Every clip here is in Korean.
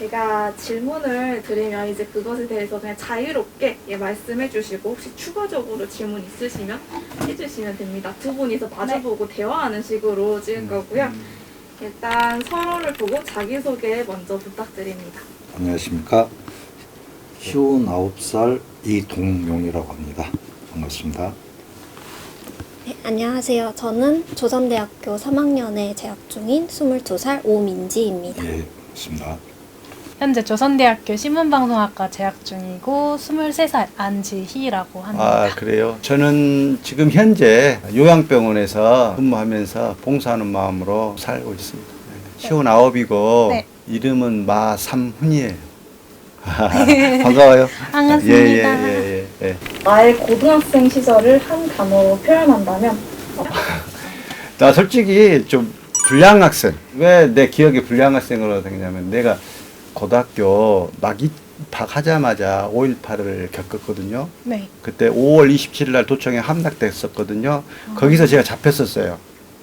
제가 질문을 드리면 이제 그것에 대해서 그냥 자유롭게 말씀해 주시고 혹시 추가적으로 질문 있으시면 해주시면 됩니다. 두 분이서 마주보고 대화하는 식으로 찍은 거고요. 일단 서로를 보고 자기소개 먼저 부탁드립니다. 안녕하십니까. 59살 이동용이라고 합니다. 반갑습니다. 네, 안녕하세요. 저는 조선대학교 3학년에 재학 중인 22살 오민지입니다. 예, 맞습니다. 현재 조선대학교 신문방송학과 재학 중이고 23살 안지희라고 합니다. 아, 그래요? 저는 지금 현재 요양병원에서 근무하면서 봉사하는 마음으로 살고 있습니다. 59이고 네. 이름은 마삼훈이에요. 반가워요. 반갑습니다. 예. 나의 고등학생 시절을 한 단어로 표현한다면? 나 솔직히 좀 불량학생. 왜 내 기억에 불량학생으로 생기냐면 내가 고등학교 막 입학하자마자 5.18을 겪었거든요. 네. 그때 5월 27일 날 도청에 함락됐었거든요. 거기서 제가 잡혔었어요.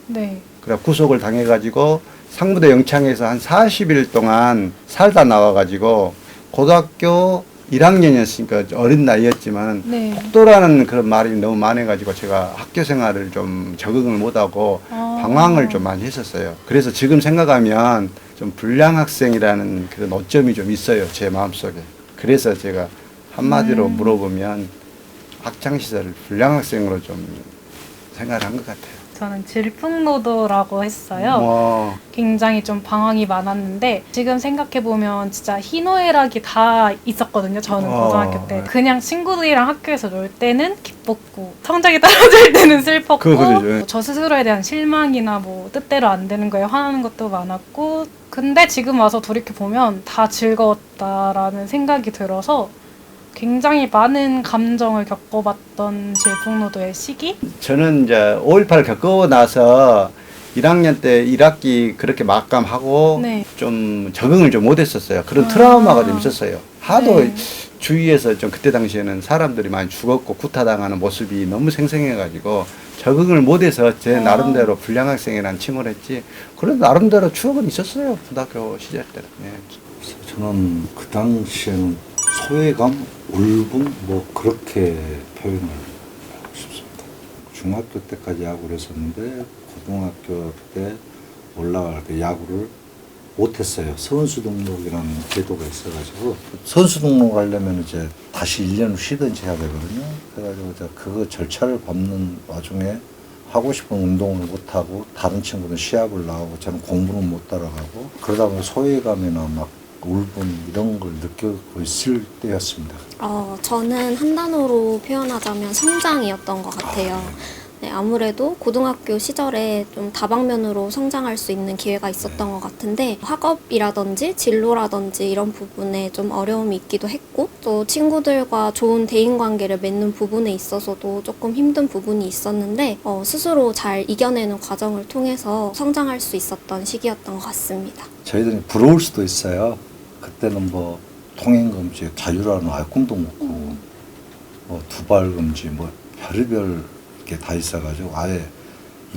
네. 그래 구속을 당해가지고 상부대 영창에서 한 40일 동안 살다 나와가지고 고등학교 1학년이었으니까 어린 나이였지만 네. 폭도라는 그런 말이 너무 많아가지고 제가 학교 생활을 좀 적응을 못하고 방황을 좀 많이 했었어요. 그래서 지금 생각하면 좀 불량학생이라는 그런 오점이 좀 있어요. 제 마음속에. 그래서 제가 한마디로 물어보면 학창시절을 불량학생으로 좀 생각을 한 것 같아요. 저는 질풍노도라고 했어요. 뭐 굉장히 좀 방황이 많았는데 지금 생각해보면 진짜 희노애락이 다 있었거든요. 저는 고등학교 때. 그냥 친구들이랑 학교에서 놀 때는 기뻤고 성적이 떨어질 때는 슬펐고 그러죠. 저 스스로에 대한 실망이나 뭐 뜻대로 안 되는 거에 화나는 것도 많았고 근데 지금 와서 돌이켜보면 다 즐거웠다라는 생각이 들어서 굉장히 많은 감정을 겪어봤던 질풍노도의 시기? 저는 이제 5.18 겪고 나서 1학년 때 1학기 그렇게 막감하고 네. 좀 적응을 좀 못했었어요. 그런 트라우마가 좀 있었어요. 하도 네. 주위에서 좀 그때 당시에는 사람들이 많이 죽었고 구타당하는 모습이 너무 생생해가지고 적응을 못해서 제 나름대로 불량학생이라는 칭호를 했지. 그래도 나름대로 추억은 있었어요. 고등학교 시절 때는. 예. 저는 그 당시에는 소외감, 울분 뭐 그렇게 표현을 하고 싶습니다. 중학교 때까지 야구를 했었는데 고등학교 때 올라갈 때 야구를 못했어요. 선수 등록이라는 제도가 있어가지고 선수 등록하려면 이제 다시 1년 쉬든지 해야 되거든요. 그래가지고 제가 그거 절차를 밟는 와중에 하고 싶은 운동을 못하고 다른 친구는 시합을 나가고 저는 공부는 못 따라가고 그러다 보니 소외감이나 막 울분 이런 걸 느끼고 있을 때였습니다. 저는 한 단어로 표현하자면 성장이었던 것 같아요. 네, 아무래도 고등학교 시절에 좀 다방면으로 성장할 수 있는 기회가 있었던 것 같은데 학업이라든지 진로라든지 이런 부분에 좀 어려움이 있기도 했고 또 친구들과 좋은 대인관계를 맺는 부분에 있어서도 조금 힘든 부분이 있었는데 스스로 잘 이겨내는 과정을 통해서 성장할 수 있었던 시기였던 것 같습니다. 저희들이 부러울 수도 있어요. 그때는 뭐 통행금지, 자유라는 아예 꿈도 못 꾸고 뭐 두발금지 뭐 별의별 게 다 있어가지고 아예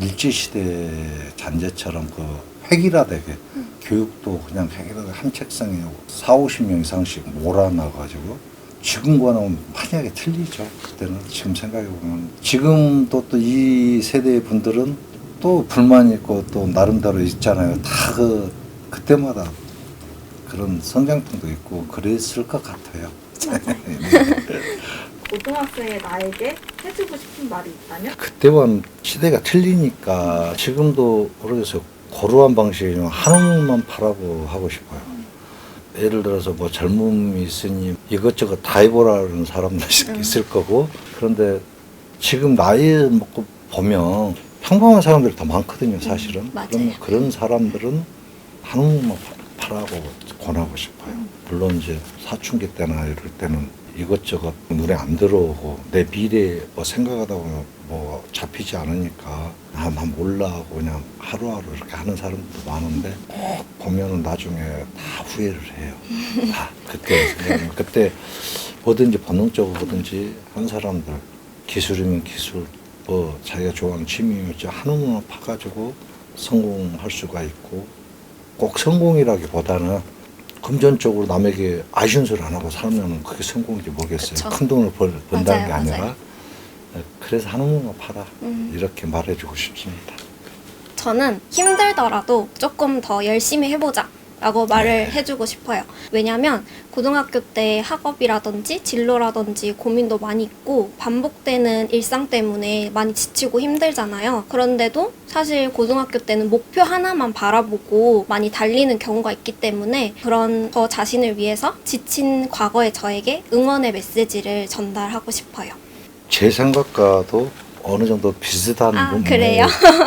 일제시대 잔재처럼 그 획일화되게 교육도 그냥 획일화되게 한 책상에 40-50명 이상씩 몰아놔가지고 지금과는 만약에 틀리죠. 그때는 지금 생각해보면 지금도 또 이 세대의 분들은 또 불만 있고 또 나름대로 있잖아요. 다 그때마다 그런 성장통도 있고 그랬을 것 같아요. 고등학생의 나에게 해주고 싶은 말이 있다면? 그때와는 시대가 틀리니까 지금도 모르겠어요. 고루한 방식이 한우만 파라고 하고 싶어요. 예를 들어서 뭐 젊음이 있으니 이것저것 다 해보라는 사람도 있을 거고 그런데 지금 나이 먹고 보면 평범한 사람들이 더 많거든요, 사실은. 그런 사람들은 한우만 파라고 권하고 싶어요. 물론 이제 사춘기 때나 이럴 때는 이것저것 눈에 안 들어오고 내 미래 뭐 생각하다 보면 뭐 잡히지 않으니까 난 몰라 하고 그냥 하루하루 이렇게 하는 사람들도 많은데 꼭 보면은 나중에 다 후회를 해요. 다 그때 뭐든지 본능적으로 뭐든지 한 사람들 기술이면 기술 뭐 자기가 좋아하는 취미면 한우만 파가지고 성공할 수가 있고 꼭 성공이라기보다는 금전적으로 남에게 아쉬운 소리 안 하고 살면 그게 성공인지 모르겠어요. 그쵸. 큰 돈을 번다는 게 맞아요, 아니라. 맞아요. 그래서 한우만 팔아. 이렇게 말해주고 싶습니다. 저는 힘들더라도 조금 더 열심히 해보자 라고 말을 해주고 싶어요. 왜냐면 고등학교 때 학업이라든지 진로라든지 고민도 많이 있고 반복되는 일상 때문에 많이 지치고 힘들잖아요. 그런데도 사실 고등학교 때는 목표 하나만 바라보고 많이 달리는 경우가 있기 때문에 그런 저 자신을 위해서 지친 과거의 저에게 응원의 메시지를 전달하고 싶어요. 제 생각과도 어느 정도 비슷한 부분이 그래요?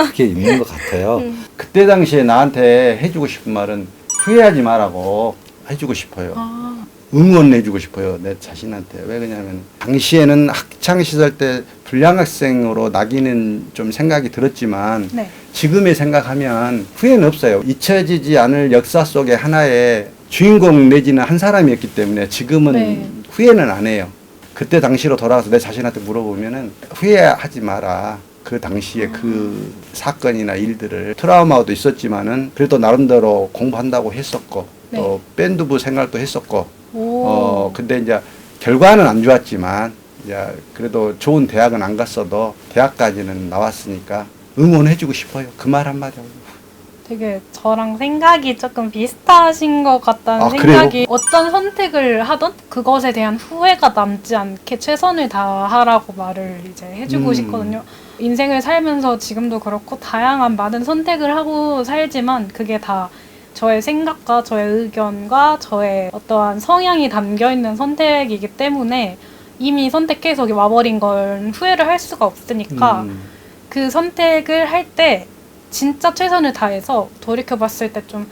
그게 있는 것 같아요. 그때 당시에 나한테 해주고 싶은 말은 후회하지 말라고 해주고 싶어요. 아, 응원해주고 싶어요. 내 자신한테. 왜 그러냐면 당시에는 학창 시절 때 불량학생으로 낙인은 좀 생각이 들었지만 네. 지금에 생각하면 후회는 없어요. 잊혀지지 않을 역사 속의 하나의 주인공 내지는 한 사람이었기 때문에 지금은 네. 후회는 안 해요. 그때 당시로 돌아가서 내 자신한테 물어보면은 후회하지 마라. 그 당시에 그 사건이나 일들을 트라우마도 있었지만은 그래도 나름대로 공부한다고 했었고 네. 또 밴드부 생활도 했었고 오. 근데 이제 결과는 안 좋았지만 이제 그래도 좋은 대학은 안 갔어도 대학까지는 나왔으니까 응원해주고 싶어요. 그 말 한마디 하고. 되게 저랑 생각이 조금 비슷하신 것 같다는 아, 생각이 그래요? 어떤 선택을 하던 그것에 대한 후회가 남지 않게 최선을 다하라고 말을 이제 해주고 싶거든요. 인생을 살면서 지금도 그렇고 다양한 많은 선택을 하고 살지만 그게 다 저의 생각과 저의 의견과 저의 어떠한 성향이 담겨있는 선택이기 때문에 이미 선택해서 와버린 걸 후회를 할 수가 없으니까 그 선택을 할 때 진짜 최선을 다해서 돌이켜봤을 때 좀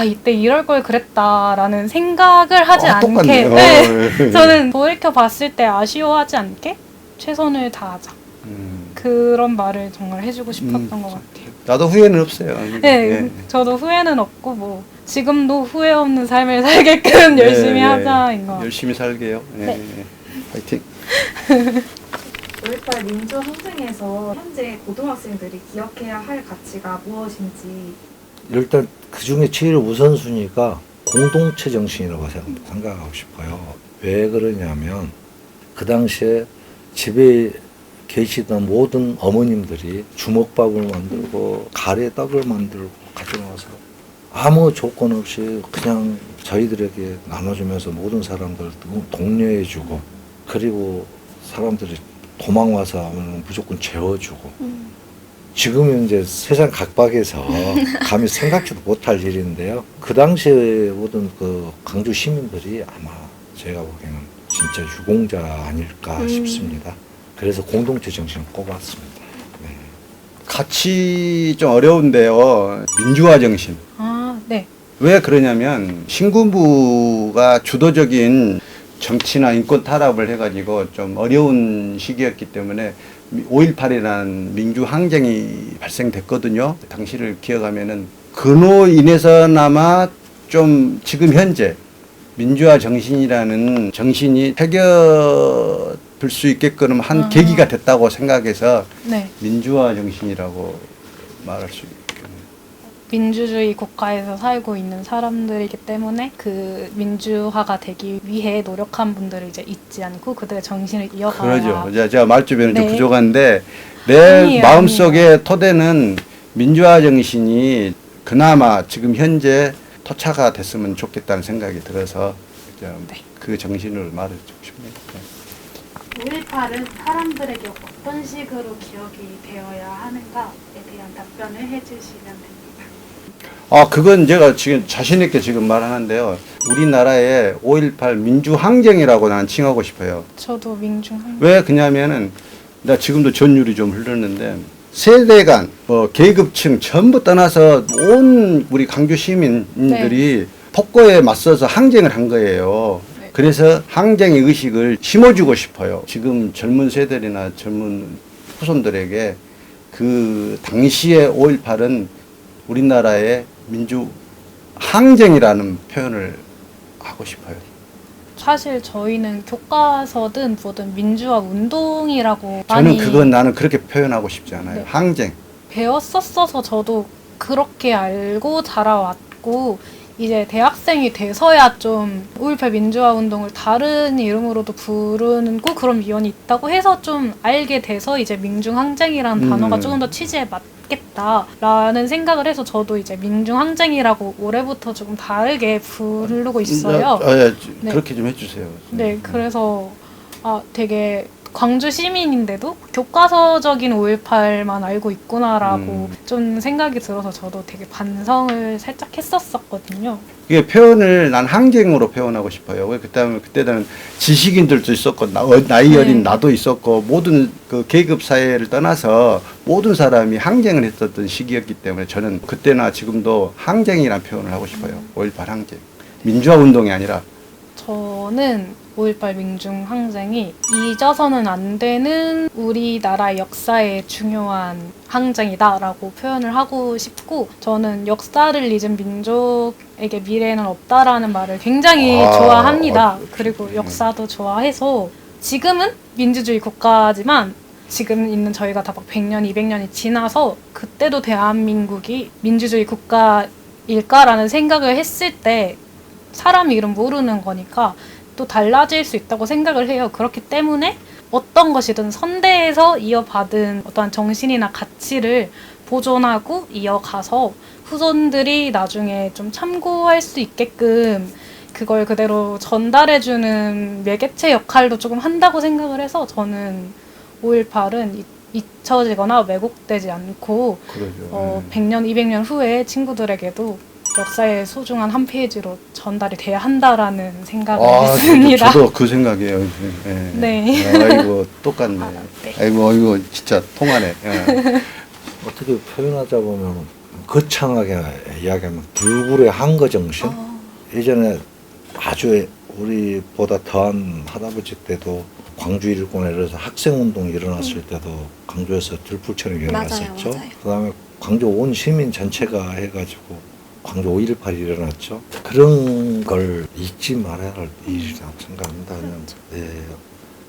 이때 이럴 걸 그랬다라는 생각을 하지 않게 똑같네요. 네, 저는 돌이켜봤을 때 아쉬워하지 않게 최선을 다하자 그런 말을 정말 해주고 싶었던 것 같아요. 나도 후회는 없어요. 네, 예. 저도 후회는 없고 뭐 지금도 후회 없는 삶을 살게끔 열심히 네, 하자인 것 같아요. 열심히 살게요. 예, 네. 예. 화이팅. 5.18 민주항쟁에서 현재 고등학생들이 기억해야 할 가치가 무엇인지. 일단 그 중에 제일 우선순위가 공동체 정신이라고 생각하고 싶어요. 왜 그러냐면 그 당시에 집에 계시던 모든 어머님들이 주먹밥을 만들고 가래떡을 만들고 가져와서 아무 조건 없이 그냥 저희들에게 나눠주면서 모든 사람들 독려해주고 그리고 사람들이 도망와서 하면 무조건 재워주고 지금은 이제 세상 각박해서 감히 생각지도 못할 일인데요. 그 당시에 모든 그 강주 시민들이 아마 제가 보기에는 진짜 유공자 아닐까 싶습니다. 그래서 공동체 정신을 꼽았습니다. 네. 같이 좀 어려운데요. 민주화 정신. 네. 왜 그러냐면 신군부가 주도적인 정치나 인권 탄압을 해가지고 좀 어려운 시기였기 때문에 5.18이라는 민주항쟁이 발생됐거든요. 당시를 기억하면은 그로 인해서나마 좀 지금 현재 민주화 정신이라는 정신이 새겨들 수 있게끔 한 계기가 됐다고 생각해서 네. 민주화 정신이라고 말할 수 있겠네요. 민주주의 국가에서 살고 있는 사람들이기 때문에 그 민주화가 되기 위해 노력한 분들을 이제 잊지 않고 그들의 정신을 이어가야. 그러죠. 제가 말주변은 좀 네. 부족한데 내 아니에요, 마음속의 토대는 민주화 정신이 그나마 지금 현재 토착화 됐으면 좋겠다는 생각이 들어서 그 정신을 말해주고 싶네요. 5.18은 사람들에게 어떤 식으로 기억이 되어야 하는가에 대한 답변을 해주시면 됩니다. 그건 제가 지금 자신있게 지금 말하는데요. 우리나라의 5.18 민주항쟁이라고 나는 칭하고 싶어요. 저도 민중항. 왜 그러냐면은, 나 지금도 전율이 좀 흐르는데, 세대 간, 계급층 전부 떠나서 온 우리 강주 시민들이 폭거에 맞서서 항쟁을 한 거예요. 네. 그래서 항쟁의 의식을 심어주고 싶어요. 지금 젊은 세대나 젊은 후손들에게 그 당시의 5.18은 우리나라의 민주 항쟁이라는 표현을 하고 싶어요. 사실 저희는 교과서든 뭐든 민주화 운동이라고 저는 많이 그건 나는 그렇게 표현하고 싶지 않아요. 네. 항쟁. 배웠었어서 저도 그렇게 알고 자라왔고 이제 대학생이 돼서야 좀 5.18 민주화 운동을 다른 이름으로도 부르고 그런 위원이 있다고 해서 좀 알게 돼서 이제 민중항쟁이라는 단어가 조금 더 취지에 맞겠다라는 생각을 해서 저도 이제 민중항쟁이라고 올해부터 조금 다르게 부르고 있어요. 네. 그렇게 좀 해주세요. 네, 그래서 되게 광주 시민인데도 교과서적인 5.18만 알고 있구나라고 좀 생각이 들어서 저도 되게 반성을 살짝 했었거든요. 이게 표현을 난 항쟁으로 표현하고 싶어요. 그때는 지식인들도 있었고 나이 어린 나도 있었고 모든 그 계급 사회를 떠나서 모든 사람이 항쟁을 했었던 시기였기 때문에 저는 그때나 지금도 항쟁이라는 표현을 하고 싶어요. 5.18 항쟁. 민주화 운동이 아니라. 저는 5.18 민중항쟁이 잊어서는 안 되는 우리나라 역사의 중요한 항쟁이다라고 표현을 하고 싶고, 저는 역사를 잊은 민족에게 미래는 없다라는 말을 굉장히 좋아합니다. 그리고 역사도 좋아해서 지금은 민주주의 국가지만 지금 있는 저희가 다 막 100년, 200년이 지나서 그때도 대한민국이 민주주의 국가일까라는 생각을 했을 때 사람 이름 모르는 거니까 또 달라질 수 있다고 생각을 해요. 그렇기 때문에 어떤 것이든 선대에서 이어받은 어떠한 정신이나 가치를 보존하고 이어가서 후손들이 나중에 좀 참고할 수 있게끔 그걸 그대로 전달해주는 매개체 역할도 조금 한다고 생각을 해서 저는 5.18은 잊혀지거나 왜곡되지 않고 100년, 200년 후에 친구들에게도 역사의 소중한 한 페이지로 전달이 돼야 한다라는 생각을 했습니다. 저도 그 생각이에요. 네. 네. 아이고 똑같네. 네. 아이고 진짜 통하네. 어떻게 표현하자 보면 거창하게 이야기하면 불굴의 항거 정신. 예전에 아주 우리보다 더한 할아버지 때도 광주 일본에 이래서 학생운동이 일어났을 때도 광주에서 들불처럼 일어났었죠. 맞아요. 그다음에 광주 온 시민 전체가 해가지고 광주 5.18이 일어났죠. 그런 걸 잊지 말아야 할 일이라고 생각합니다. 네.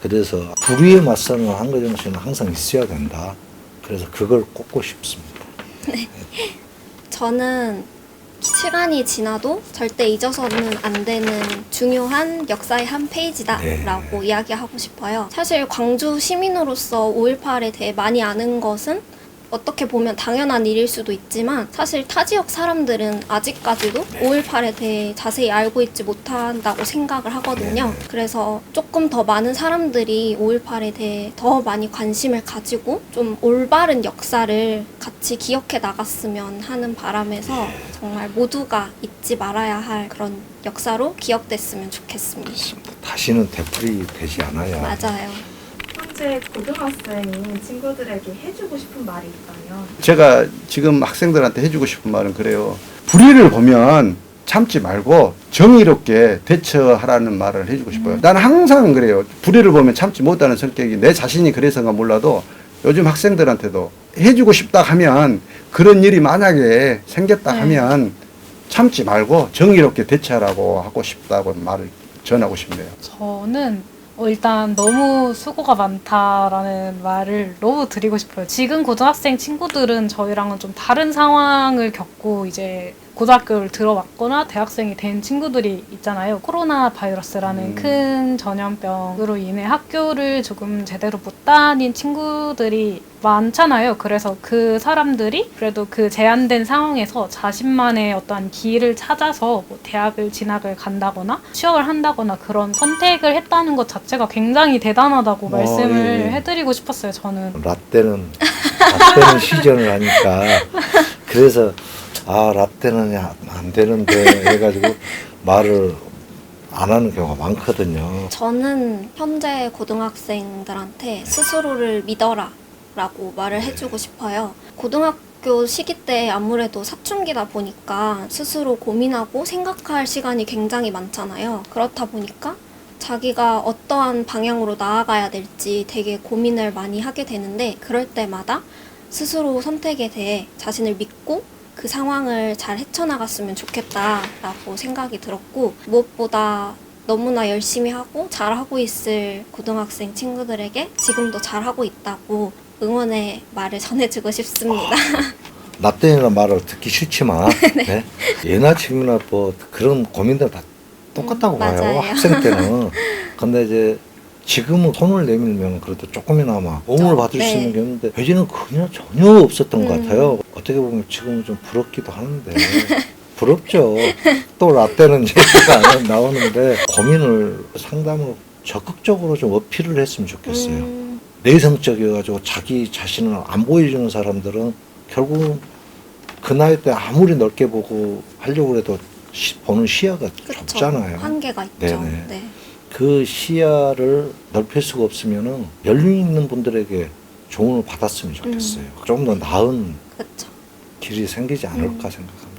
그래서 불의에 맞서는 항거 정신은 항상 있어야 된다. 그래서 그걸 꼽고 싶습니다. 네. 저는 시간이 지나도 절대 잊어서는 안 되는 중요한 역사의 한 페이지다라고 이야기하고 싶어요. 사실 광주 시민으로서 5.18에 대해 많이 아는 것은 어떻게 보면 당연한 일일 수도 있지만 사실 타 지역 사람들은 아직까지도 5.18에 대해 자세히 알고 있지 못한다고 생각을 하거든요. 그래서 조금 더 많은 사람들이 5.18에 대해 더 많이 관심을 가지고 좀 올바른 역사를 같이 기억해 나갔으면 하는 바람에서 정말 모두가 잊지 말아야 할 그런 역사로 기억됐으면 좋겠습니다. 다시는 되풀이 되지 않아야. 맞아요. 현재 고등학생인 친구들에게 해주고 싶은 말이 있다면? 제가 지금 학생들한테 해주고 싶은 말은 그래요. 불의를 보면 참지 말고 정의롭게 대처하라는 말을 해주고 싶어요. 나는 항상 그래요. 불의를 보면 참지 못하는 성격이 내 자신이 그래서가 몰라도 요즘 학생들한테도 해주고 싶다 하면 그런 일이 만약에 생겼다 하면 참지 말고 정의롭게 대처하라고 하고 싶다고 말을 전하고 싶네요. 저는 일단 너무 수고가 많다라는 말을 너무 드리고 싶어요. 지금 고등학생 친구들은 저희랑은 좀 다른 상황을 겪고 이제 고등학교를 들어왔거나 대학생이 된 친구들이 있잖아요. 코로나 바이러스라는 큰 전염병으로 인해 학교를 조금 제대로 못 다닌 친구들이 많잖아요. 그래서 그 사람들이 그래도 그 제한된 상황에서 자신만의 어떠한 길을 찾아서 뭐 대학을 진학을 간다거나 취업을 한다거나 그런 선택을 했다는 것 자체가 굉장히 대단하다고 말씀을 해드리고 싶었어요. 저는 라떼는 시전을 하니까 그래서 라떼는 안 되는데 해가지고 말을 안 하는 경우가 많거든요. 저는 현재 고등학생들한테 스스로를 믿어라 라고 말을 해주고 싶어요. 고등학교 시기 때 아무래도 사춘기다 보니까 스스로 고민하고 생각할 시간이 굉장히 많잖아요. 그렇다 보니까 자기가 어떠한 방향으로 나아가야 될지 되게 고민을 많이 하게 되는데 그럴 때마다 스스로 선택에 대해 자신을 믿고 그 상황을 잘 헤쳐나갔으면 좋겠다라고 생각이 들었고 무엇보다 너무나 열심히 하고 잘하고 있을 고등학생 친구들에게 지금도 잘하고 있다고 응원의 말을 전해주고 싶습니다. 나 때는 말을 듣기 싫지만 네. 예나 지금이나 뭐 그런 고민들 다 똑같다고 봐요. 맞아요. 학생 때는. 근데 이제 지금은 손을 내밀면 그래도 조금이나마 도움을 받을 수 있는 게 있는데 예전에는 그냥 전혀 없었던 것 같아요. 어떻게 보면 지금은 좀 부럽기도 하는데 부럽죠. 또 라떼는 얘기가 안 나오는데 고민을 상담을 적극적으로 좀 어필을 했으면 좋겠어요. 내성적이어가지고 자기 자신을 안 보여주는 사람들은 결국은 그 나이 때 아무리 넓게 보고 하려고 해도 보는 시야가 그쵸. 좁잖아요. 한계가 있죠. 네네. 네. 그 시야를 넓힐 수가 없으면은 연륜 있는 분들에게 조언을 받았으면 좋겠어요. 좀 더 나은 그렇죠. 길이 생기지 않을까 생각합니다.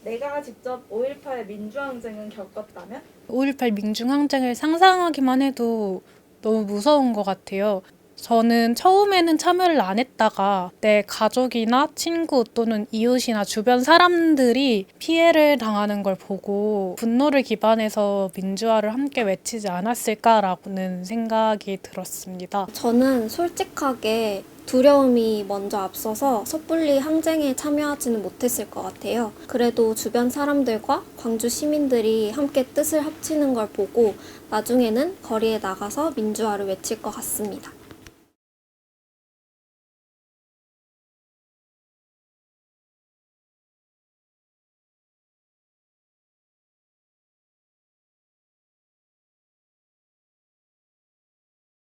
내가 직접 5.18 민주항쟁을 겪었다면? 5.18 민중항쟁을 상상하기만 해도 너무 무서운 것 같아요. 저는 처음에는 참여를 안 했다가 내 가족이나 친구 또는 이웃이나 주변 사람들이 피해를 당하는 걸 보고 분노를 기반해서 민주화를 함께 외치지 않았을까라는 생각이 들었습니다. 저는 솔직하게 두려움이 먼저 앞서서 섣불리 항쟁에 참여하지는 못했을 것 같아요. 그래도 주변 사람들과 광주 시민들이 함께 뜻을 합치는 걸 보고 나중에는 거리에 나가서 민주화를 외칠 것 같습니다.